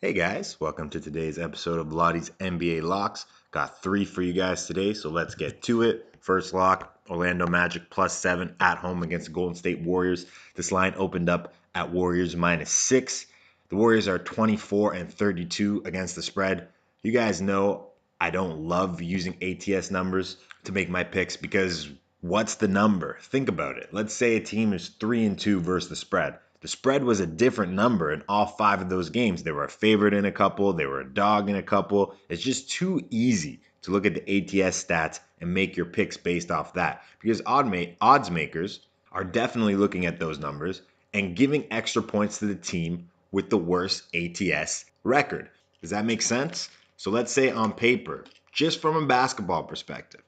Hey guys, welcome to today's episode of Loddy's NBA Locks. Got three for you guys today, so let's get to it. First lock, Orlando Magic +7 at home against the Golden State Warriors. This line opened up at Warriors -6. The Warriors are 24 and 32 against the spread. You guys know I don't love using ATS numbers to make my picks because what's the number? Think about it. Let's say a team is 3 and 2 versus the spread. The spread was a different number in all five of those games. They were a favorite in a couple, they were a dog in a couple. It's just too easy to look at the ATS stats and make your picks based off that because odds makers are definitely looking at those numbers and giving extra points to the team with the worst ATS record. Does that make sense? So let's say on paper, just from a basketball perspective,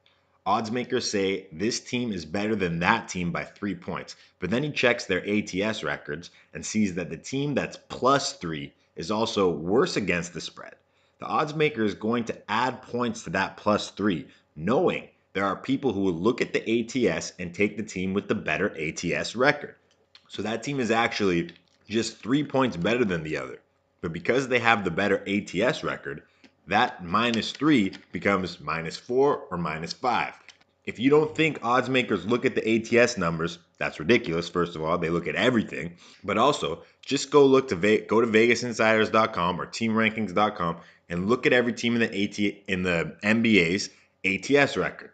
odds makers say this team is better than that team by 3 points. But then he checks their ATS records and sees that the team that's +3 is also worse against the spread. The odds maker is going to add points to that +3, knowing there are people who will look at the ATS and take the team with the better ATS record. So that team is actually just 3 points better than the other. But because they have the better ATS record, that -3 becomes -4 or -5. If you don't think odds makers look at the ATS numbers, that's ridiculous. First of all, they look at everything. But also, just go to vegasinsiders.com or teamrankings.com and look at every team in the NBA's ATS record.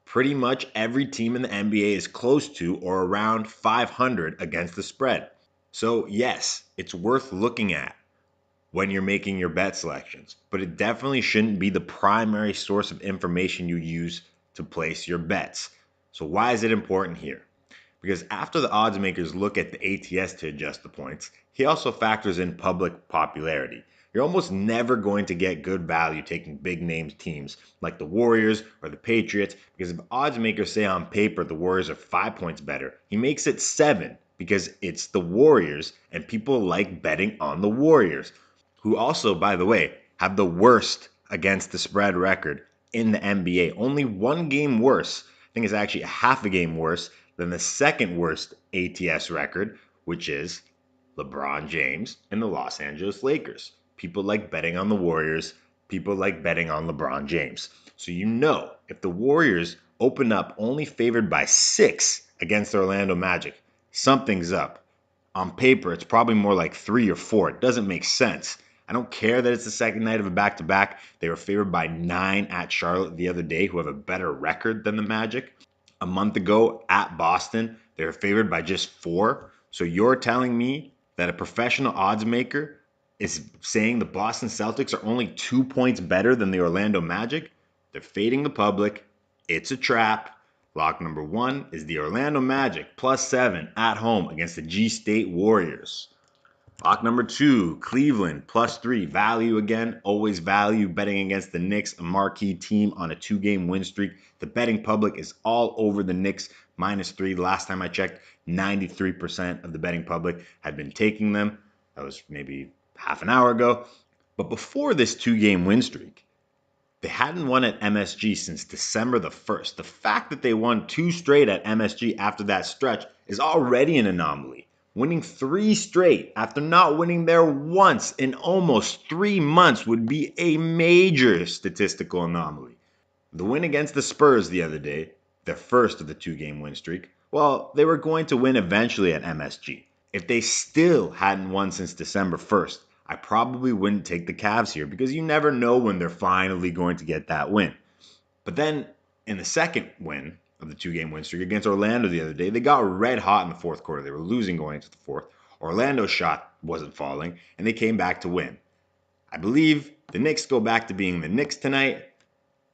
Pretty much every team in the NBA is close to or around 500 against the spread. So, yes, it's worth looking at when you're making your bet selections, but it definitely shouldn't be the primary source of information you use to place your bets. So, why is it important here? Because after the odds makers look at the ATS to adjust the points, he also factors in public popularity. You're almost never going to get good value taking big name teams like the Warriors or the Patriots because if odds makers say on paper the Warriors are 5 points better, he makes it 7 because it's the Warriors and people like betting on the Warriors, who also, by the way, have the worst against the spread record in the NBA. Only one game worse. I think it's actually a half a game worse than the second worst ATS record, which is LeBron James and the Los Angeles Lakers. People like betting on the Warriors. People like betting on LeBron James. So you know, if the Warriors open up only favored by 6 against the Orlando Magic, something's up. On paper, it's probably more like 3 or 4. It doesn't make sense. I don't care that it's the second night of a back-to-back. They were favored by 9 at Charlotte the other day, who have a better record than the Magic. A month ago at Boston, they were favored by just 4. So you're telling me that a professional odds maker is saying the Boston Celtics are only 2 points better than the Orlando Magic? They're fading the public. It's a trap. Lock number 1 is the Orlando Magic +7 at home against the G State Warriors. Lock number 2, Cleveland +3. Value again, always value betting against the Knicks, a marquee team on a 2-game win streak. The betting public is all over the Knicks -3. Last time I checked, 93% of the betting public had been taking them. That was maybe half an hour ago. But before this 2-game win streak, they hadn't won at MSG since December the 1st. The fact that they won 2 straight at MSG after that stretch is already an anomaly. Winning 3 straight after not winning there once in almost 3 months would be a major statistical anomaly. The win against the Spurs the other day, their first of the 2-game win streak, well, they were going to win eventually at MSG. If they still hadn't won since December 1st, I probably wouldn't take the Cavs here because you never know when they're finally going to get that win. But then in the second win of the 2-game win streak against Orlando the other day, they got red hot in the fourth quarter. They were losing going into the fourth. Orlando's shot wasn't falling, and they came back to win. I believe the Knicks go back to being the Knicks tonight.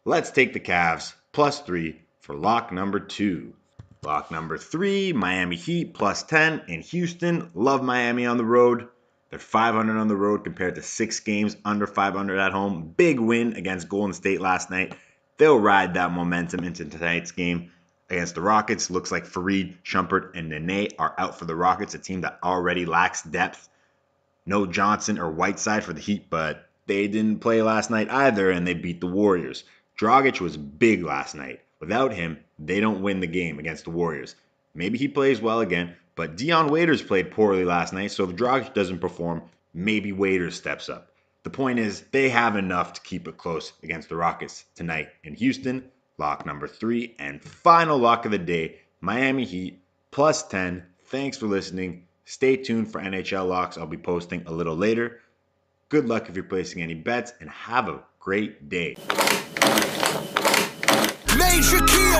Let's take the Cavs +3 for lock number 2. Lock number 3, Miami Heat +10 in Houston. Love Miami on the road. They're 500 on the road compared to 6 games under 500 at home. Big win against Golden State last night. They'll ride that momentum into tonight's game against the Rockets. Looks like Fareed, Shumpert, and Nene are out for the Rockets, a team that already lacks depth. No Johnson or Whiteside for the Heat, but they didn't play last night either, and they beat the Warriors. Dragic was big last night. Without him, they don't win the game against the Warriors. Maybe he plays well again, but Dion Waiters played poorly last night, so if Dragic doesn't perform, maybe Waiters steps up. The point is, they have enough to keep it close against the Rockets tonight in Houston. Lock number 3 and final lock of the day, Miami Heat plus 10. Thanks for listening. Stay tuned for NHL locks. I'll be posting a little later. Good luck if you're placing any bets, and have a great day. Major key